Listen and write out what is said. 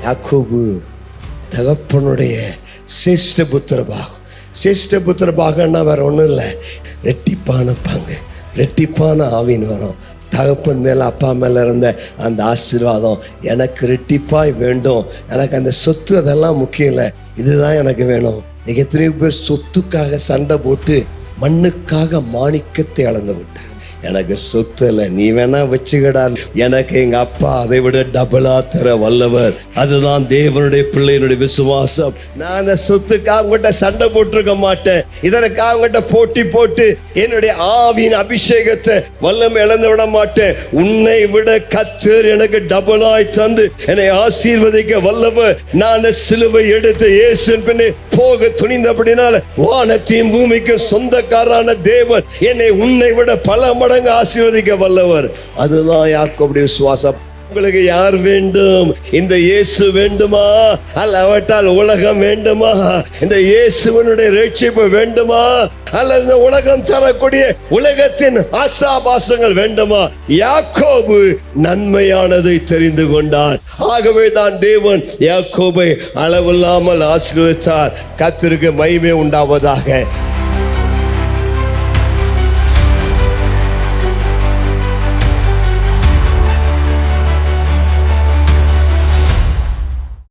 யாக்கோபு தகப்பனுடைய சிரேஷ்ட புத்திரபாகம். சிரேஷ்ட புத்திரபாகன்னா வேற ஒன்றும் இல்லை, ரெட்டிப்பான பங்கு, ரெட்டிப்பான ஆவின் வரும். தகப்பன் மேலே அப்பா மேலே இருந்த அந்த ஆசீர்வாதம் எனக்கு ரெட்டிப்பாய் வேண்டும். எனக்கு அந்த சொத்து அதெல்லாம் முக்கியம் இல்லை, இதுதான் எனக்கு வேணும். நீங்க எத்தனையோ பேர் சொத்துக்காக சண்டை போட்டு மண்ணுக்காக மாணிக்கத்தை அளந்து விட்டார். எனக்கு சொத்து இல்லை, நீ வேணா வச்சுக்கடா, எனக்கு எங்க அப்பா அதை விட டபுளா தர வல்லவர். அதுதான் தேவனுடைய பிள்ளையினுடைய விசுவாசம். நான் அந்த சொத்துக்காக உங்கள்கிட்ட சண்டை போட்டிருக்க மாட்டேன், இதற்காக உங்கள்கிட்ட போட்டி போட்டு என்னுடைய ஆவியின் அபிஷேகத்தை வல்லமை இழந்து விட மாட்டேன். உன்னை விட கர்த்தர் எனக்கு டபுளாய் தந்து என்னை ஆசீர்வதிக்க வல்லவர். நான் சிலுவை எடுத்து இயேசுவின் பின்னே போக துணிந்தபடினால வானத்தையும் பூமிக்கு சொந்தக்காரான தேவன் என்னை உன்னை விட பல மடங்கு ஆசீர்வதிக்க வல்லவர். அதுதான் யாக்கோபுடைய விசுவாசம். உங்களுக்கு யார் வேண்டும்? இந்த இயேசு வேண்டுமா? அல்லவட்டால் உலகம் வேண்டுமா? இந்த இயேசுவனுடைய ரட்சிப்பு வேண்டுமா? அல்லது இந்த உலகம் தரக்கூடிய உலகத்தின் ஆசாபாசங்கள் வேண்டுமா? யாக்கோபு நன்மையானதை தெரிந்து கொண்டார். ஆகவே தான் தேவன் யாக்கோபை அளவில்லாமல் ஆசீர்வதித்தார். கர்த்தருக்கு மகிமை உண்டாவதாக.